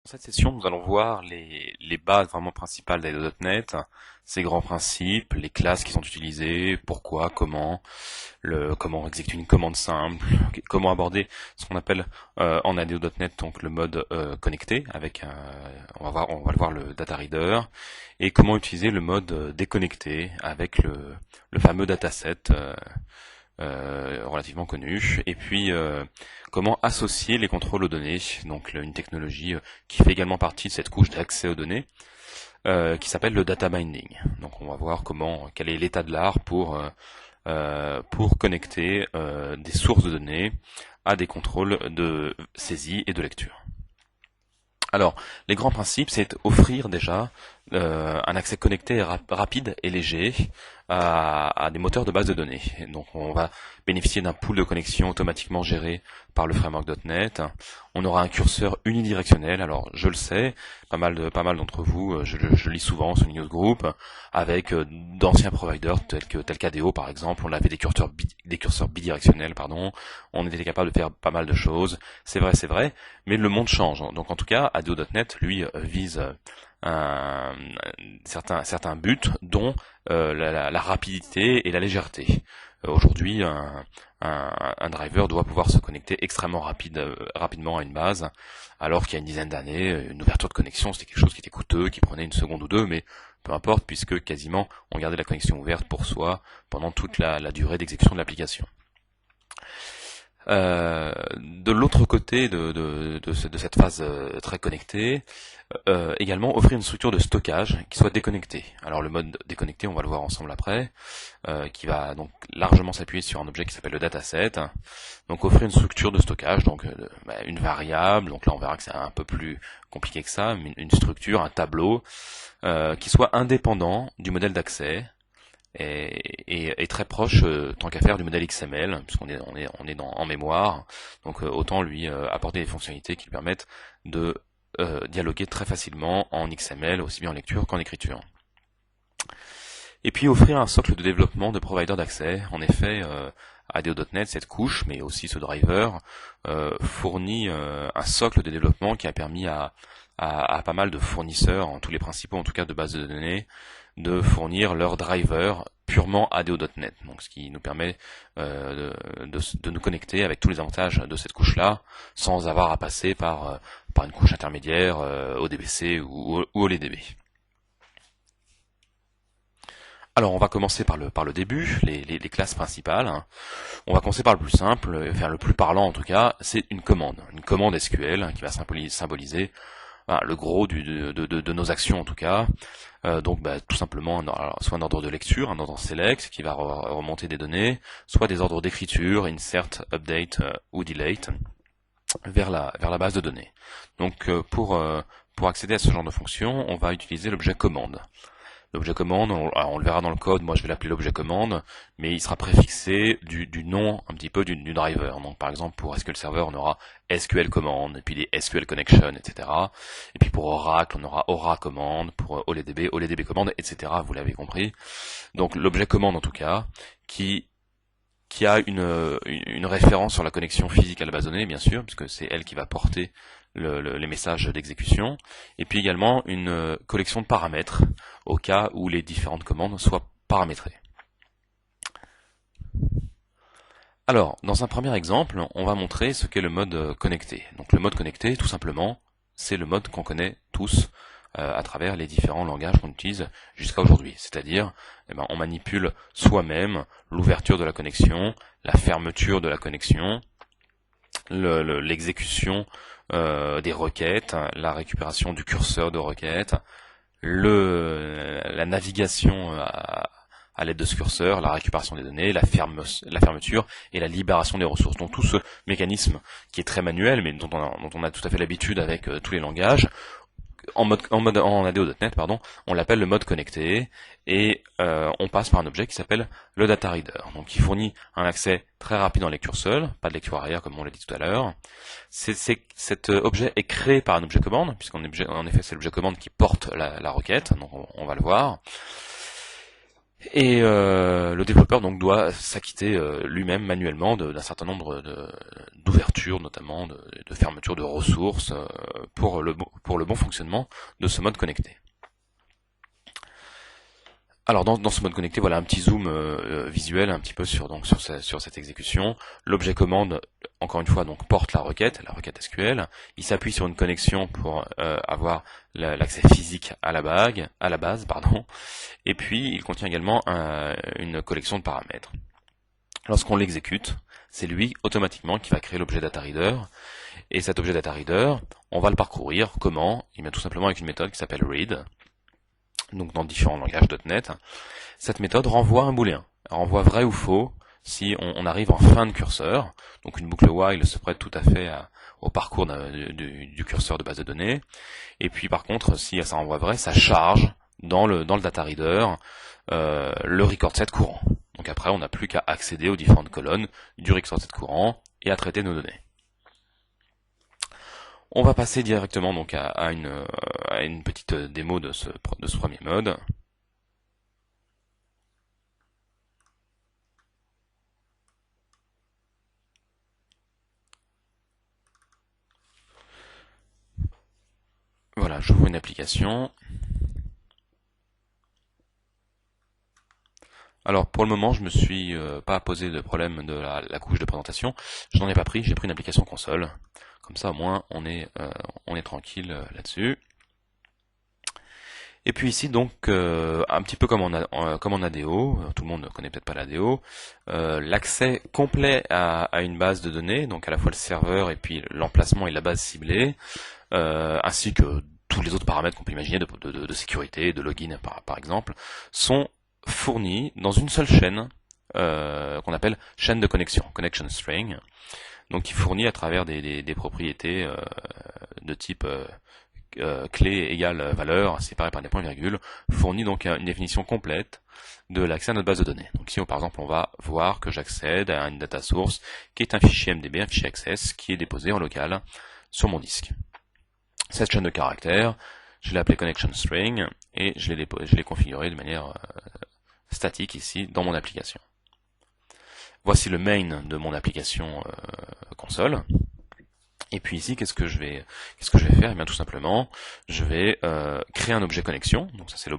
Dans cette session, nous allons voir les bases vraiment principales d'IDO.NET, ses grands principes, les classes qui sont utilisées, pourquoi, comment exécuter une commande simple, comment aborder ce qu'on appelle en IDO.NET donc le mode connecté avec on va le voir le data reader, et comment utiliser le mode déconnecté avec le fameux dataset relativement connu, et puis comment associer les contrôles aux données, donc une technologie qui fait également partie de cette couche d'accès aux données, qui s'appelle le data binding. Donc on va voir quel est l'état de l'art pour connecter des sources de données à des contrôles de saisie et de lecture. Alors, les grands principes, c'est offrir déjà un accès connecté rapide et léger à des moteurs de base de données. Et donc, on va bénéficier d'un pool de connexion automatiquement géré par le framework.NET. On aura un curseur unidirectionnel. Alors, je le sais, pas mal d'entre vous, je lis souvent sur Newsgroup, avec d'anciens providers tel qu'ADO par exemple. On avait des curseurs bidirectionnels, pardon. On était capable de faire pas mal de choses. C'est vrai, mais le monde change. Donc, en tout cas, ADO.NET, lui, vise certains buts, dont la rapidité et la légèreté. Aujourd'hui, un driver doit pouvoir se connecter extrêmement rapidement à une base, alors qu'il y a une dizaine d'années, une ouverture de connexion, c'était quelque chose qui était coûteux, qui prenait une seconde ou deux, mais peu importe, puisque quasiment on gardait la connexion ouverte pour soi pendant toute la durée d'exécution de l'application. De l'autre côté de cette phase très connectée, également offrir une structure de stockage qui soit déconnectée. Alors le mode déconnecté, on va le voir ensemble après, qui va donc largement s'appuyer sur un objet qui s'appelle le dataset. Donc offrir une structure de stockage, donc une variable, donc là on verra que c'est un peu plus compliqué que ça, mais une structure, un tableau, qui soit indépendant du modèle d'accès, et très proche, tant qu'à faire, du modèle XML, puisqu'on est en mémoire, donc autant lui apporter des fonctionnalités qui lui permettent de dialoguer très facilement en XML, aussi bien en lecture qu'en écriture. Et puis offrir un socle de développement de provider d'accès. En effet, ADO.NET, cette couche, mais aussi ce driver, fournit un socle de développement qui a permis à pas mal de fournisseurs, en tous les principaux en tout cas de bases de données, de fournir leur driver purement ADO.NET, donc ce qui nous permet de nous connecter avec tous les avantages de cette couche-là, sans avoir à passer par une couche intermédiaire, ODBC ou OLEDB. Alors on va commencer par le début, les classes principales. On va commencer par le plus simple, enfin le plus parlant en tout cas, c'est une commande SQL qui va symboliser le gros de nos actions en tout cas. Donc tout simplement soit un ordre de lecture, un ordre select qui va remonter des données, soit des ordres d'écriture, insert, update ou delete vers la base de données. Donc pour accéder à ce genre de fonction, on va utiliser l'objet commande. L'objet commande, on le verra dans le code, moi je vais l'appeler l'objet commande, mais il sera préfixé du nom un petit peu du driver. Donc par exemple pour SQL Server on aura SQL command, et puis des SQL connection, etc. Et puis pour Oracle on aura Aura command, pour OLEDB command, etc. Vous l'avez compris. Donc l'objet commande en tout cas, qui a une référence sur la connexion physique à la base de données, bien sûr, puisque c'est elle qui va porter les messages d'exécution, et puis également une collection de paramètres au cas où les différentes commandes soient paramétrées. Alors, dans un premier exemple, on va montrer ce qu'est le mode connecté. Donc le mode connecté, tout simplement, c'est le mode qu'on connaît tous à travers les différents langages qu'on utilise jusqu'à aujourd'hui. C'est-à-dire, on manipule soi-même l'ouverture de la connexion, la fermeture de la connexion, l'exécution des requêtes, la récupération du curseur de requête, la navigation à l'aide de ce curseur, la récupération des données, la fermeture et la libération des ressources. Donc tout ce mécanisme qui est très manuel, mais dont on a tout à fait l'habitude avec tous les langages, en ADO.NET, on l'appelle le mode connecté, et on passe par un objet qui s'appelle le data reader, donc qui fournit un accès très rapide en lecture seule, pas de lecture arrière comme on l'a dit tout à l'heure. Cet objet est créé par un objet commande, puisqu'en effet c'est l'objet commande qui porte la requête, donc on va le voir. Et le développeur donc doit s'acquitter lui-même manuellement d'un certain nombre d'ouvertures, notamment de fermetures de ressources pour le bon fonctionnement de ce mode connecté. Alors dans ce mode connecté, voilà un petit zoom visuel un petit peu sur cette exécution. L'objet commande, encore une fois, donc porte la requête SQL. Il s'appuie sur une connexion pour avoir l'accès physique à la base, pardon. Et puis il contient également une collection de paramètres. Lorsqu'on l'exécute, c'est lui automatiquement qui va créer l'objet dataReader. Et cet objet dataReader, on va le parcourir. Comment? Il vient tout simplement avec une méthode qui s'appelle read. Donc dans différents langages .NET, cette méthode renvoie un booléen. Elle renvoie vrai ou faux si on arrive en fin de curseur. Donc une boucle while se prête tout à fait au parcours du curseur de base de données. Et puis par contre, si ça renvoie vrai, ça charge dans le dataReader le record set courant. Donc après, on n'a plus qu'à accéder aux différentes colonnes du record set courant et à traiter nos données. On va passer directement donc à une petite démo de ce premier mode. Voilà, j'ouvre une application. Alors pour le moment, je me suis pas posé de problème de la couche de présentation. Je n'en ai pas pris, j'ai pris une application console. Comme ça, au moins, on est tranquille là-dessus. Et puis ici, donc, un petit peu comme en ADO, tout le monde ne connaît peut-être pas l'ADO, l'accès complet à une base de données, donc à la fois le serveur et puis l'emplacement et la base ciblée, ainsi que tous les autres paramètres qu'on peut imaginer de sécurité, de login par exemple, sont fournis dans une seule chaîne qu'on appelle chaîne de connexion, connection string, donc qui fournit à travers des propriétés de type clé égale valeur séparée par des points virgules, fournit donc une définition complète de l'accès à notre base de données. Donc ici, par exemple, on va voir que j'accède à une data source qui est un fichier MDB, un fichier access, qui est déposé en local sur mon disque. Cette chaîne de caractères, je l'ai appelée connection string et je l'ai configurée de manière statique ici dans mon application. Voici le main de mon application console. Et puis ici, qu'est-ce que je vais faire? Eh bien tout simplement, je vais créer un objet connexion. Donc ça c'est le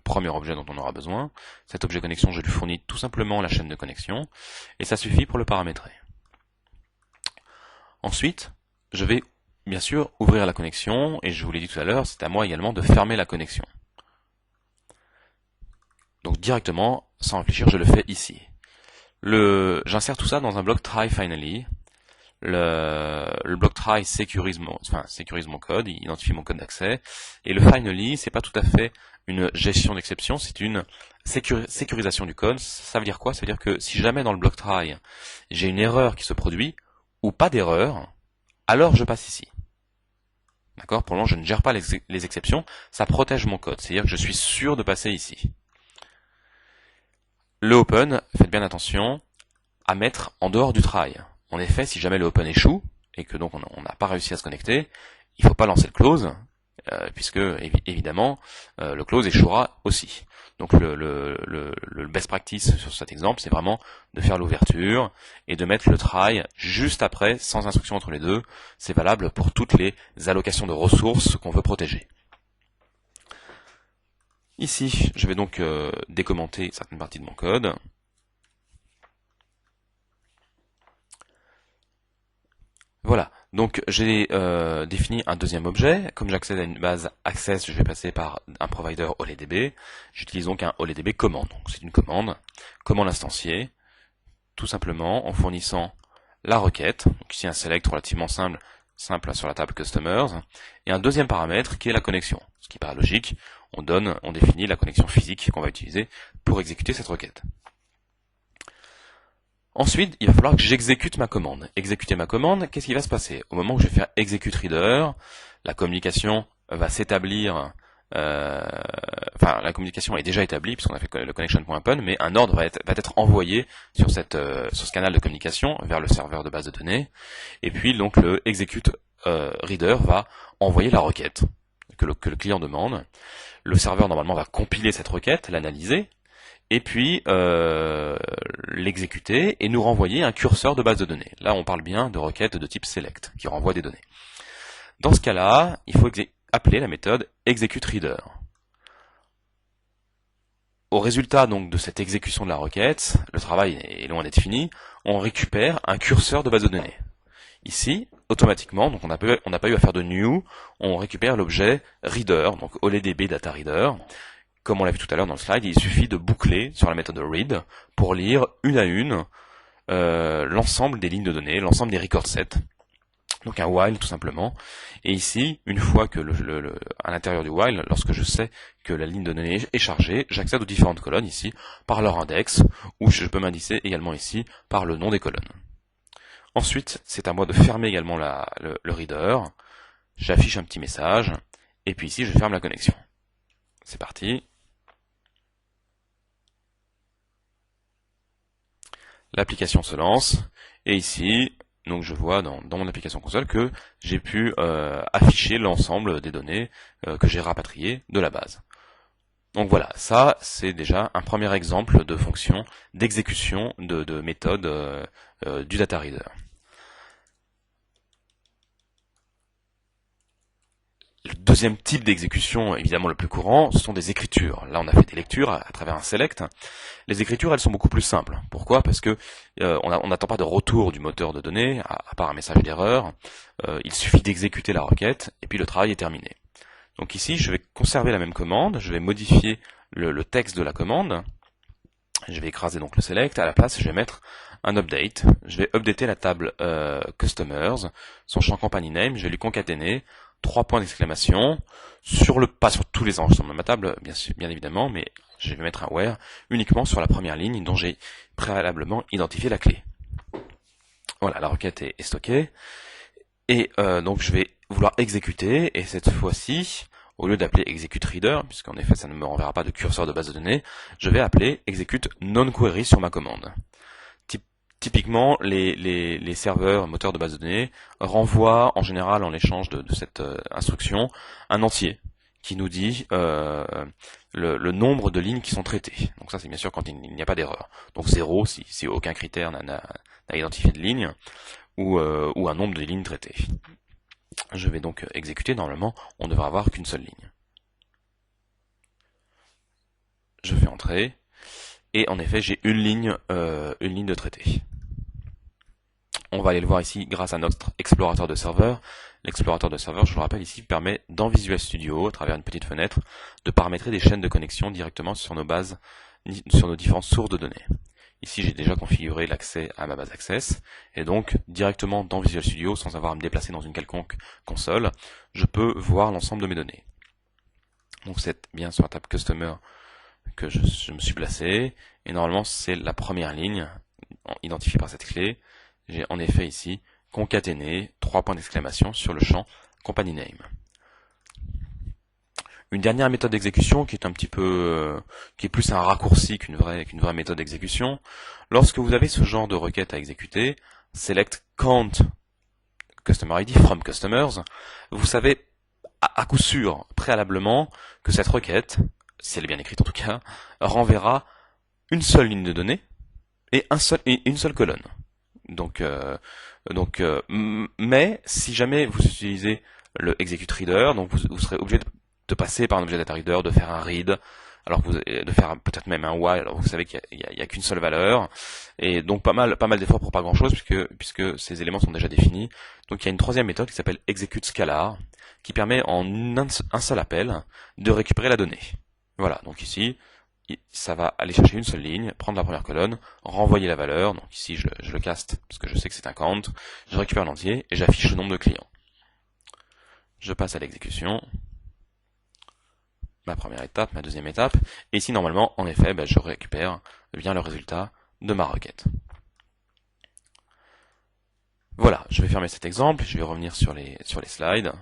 premier objet dont on aura besoin. Cet objet connexion, je lui fournis tout simplement la chaîne de connexion, et ça suffit pour le paramétrer. Ensuite, je vais bien sûr ouvrir la connexion, et je vous l'ai dit tout à l'heure, c'est à moi également de fermer la connexion. Donc directement, sans réfléchir, je le fais ici. J'insère tout ça dans un bloc try finally. Le bloc try sécurise mon code, il identifie mon code d'accès, et le finally, c'est pas tout à fait une gestion d'exception, c'est une sécurisation du code. Ça veut dire quoi? Ça veut dire que si jamais dans le bloc try, j'ai une erreur qui se produit, ou pas d'erreur, alors je passe ici. D'accord? Pour le moment, je ne gère pas les exceptions, ça protège mon code, c'est-à-dire que je suis sûr de passer ici. Le open, faites bien attention à mettre en dehors du try. En effet, si jamais le open échoue, et que donc on n'a pas réussi à se connecter, il ne faut pas lancer le close, puisque évidemment le close échouera aussi. Donc le best practice sur cet exemple, c'est vraiment de faire l'ouverture et de mettre le try juste après, sans instruction entre les deux. C'est valable pour toutes les allocations de ressources qu'on veut protéger. Ici, je vais donc décommenter certaines parties de mon code. Voilà, donc j'ai défini un deuxième objet. Comme j'accède à une base access, je vais passer par un provider OLEDB. J'utilise donc un OLEDB command. Donc c'est une commande instanciée, tout simplement en fournissant la requête. Donc ici un select relativement simple sur la table customers, et un deuxième paramètre qui est la connexion. Ce qui paraît logique, on définit la connexion physique qu'on va utiliser pour exécuter cette requête. Ensuite, il va falloir que j'exécute ma commande. Exécuter ma commande, qu'est-ce qui va se passer? Au moment où je vais faire execute reader, la communication va s'établir, la communication est déjà établie puisqu'on a fait le connection.open, mais un ordre va être envoyé sur ce canal de communication vers le serveur de base de données, et puis donc le execute reader va envoyer la requête que le client demande. Le serveur normalement va compiler cette requête, l'analyser, et puis l'exécuter et nous renvoyer un curseur de base de données. Là, on parle bien de requêtes de type select qui renvoie des données. Dans ce cas-là, il faut appeler la méthode executeReader. Au résultat donc de cette exécution de la requête, le travail est loin d'être fini, on récupère un curseur de base de données. Ici, automatiquement, donc on n'a pas eu à faire de new, on récupère l'objet reader, donc OLEDB data reader. Comme on l'a vu tout à l'heure dans le slide, il suffit de boucler sur la méthode read pour lire une à une l'ensemble des lignes de données, l'ensemble des record sets. Donc un while tout simplement. Et ici, une fois que à l'intérieur du while, lorsque je sais que la ligne de données est chargée, j'accède aux différentes colonnes ici par leur index, ou je peux m'indicer également ici par le nom des colonnes. Ensuite, c'est à moi de fermer également le reader. J'affiche un petit message, et puis ici je ferme la connexion. C'est parti. L'application se lance, et ici, donc je vois dans mon application console que j'ai pu afficher l'ensemble des données que j'ai rapatriées de la base. Donc voilà, ça c'est déjà un premier exemple de fonction d'exécution de méthode du data reader. Le deuxième type d'exécution, évidemment le plus courant, ce sont des écritures. Là on a fait des lectures à travers un select. Les écritures, elles sont beaucoup plus simples. Pourquoi? Parce que on n'attend pas de retour du moteur de données, à part un message d'erreur. Il suffit d'exécuter la requête, et puis le travail est terminé. Donc ici, je vais conserver la même commande, je vais modifier le texte de la commande. Je vais écraser donc le select, à la place je vais mettre un update. Je vais updater la table customers, son champ company name, je vais lui concaténer 3 points d'exclamation, pas sur tous les ensembles de ma table, bien évidemment, mais je vais mettre un where uniquement sur la première ligne dont j'ai préalablement identifié la clé. Voilà, la requête est stockée, et donc je vais vouloir exécuter, et cette fois-ci, au lieu d'appeler executeReader, puisqu'en effet ça ne me renverra pas de curseur de base de données, je vais appeler execute non-query sur ma commande. Typiquement, les serveurs moteurs de base de données renvoient en général en échange de cette instruction un entier qui nous dit le nombre de lignes qui sont traitées. Donc ça c'est bien sûr quand il n'y a pas d'erreur. Donc 0 si aucun critère n'a identifié de ligne, ou un nombre de lignes traitées. Je vais donc exécuter, normalement on ne devra avoir qu'une seule ligne. Je fais entrer, et en effet j'ai une ligne de traité. On va aller le voir ici grâce à notre explorateur de serveur. L'explorateur de serveur, je vous le rappelle ici, permet dans Visual Studio, à travers une petite fenêtre, de paramétrer des chaînes de connexion directement sur nos différentes sources de données. Ici, j'ai déjà configuré l'accès à ma base Access, et donc, directement dans Visual Studio, sans avoir à me déplacer dans une quelconque console, je peux voir l'ensemble de mes données. Donc c'est bien sur la table Customer que je me suis placé, et normalement c'est la première ligne, identifiée par cette clé. J'ai en effet ici concaténé 3 points d'exclamation sur le champ company name. Une dernière méthode d'exécution qui est un petit peu, qui est plus un raccourci qu'une vraie méthode d'exécution. Lorsque vous avez ce genre de requête à exécuter, select count customer ID from customers, vous savez à coup sûr, préalablement, que cette requête, si elle est bien écrite en tout cas, renverra une seule ligne de données et une seule colonne. Mais si jamais vous utilisez le executeReader, donc vous serez obligé de passer par un objet data reader, de faire un read, alors que de faire peut-être même un while, alors vous savez qu'il y a qu'une seule valeur, et donc pas mal d'efforts pour pas grand chose puisque ces éléments sont déjà définis. Donc il y a une troisième méthode qui s'appelle execute_scalar, qui permet en un seul appel de récupérer la donnée. Voilà, donc ici ça va aller chercher une seule ligne, prendre la première colonne, renvoyer la valeur, donc ici je le caste parce que je sais que c'est un count, je récupère l'entier et j'affiche le nombre de clients. Je passe à l'exécution, ma première étape, ma deuxième étape, et ici normalement, en effet, je récupère bien le résultat de ma requête. Voilà, je vais fermer cet exemple, je vais revenir sur les slides.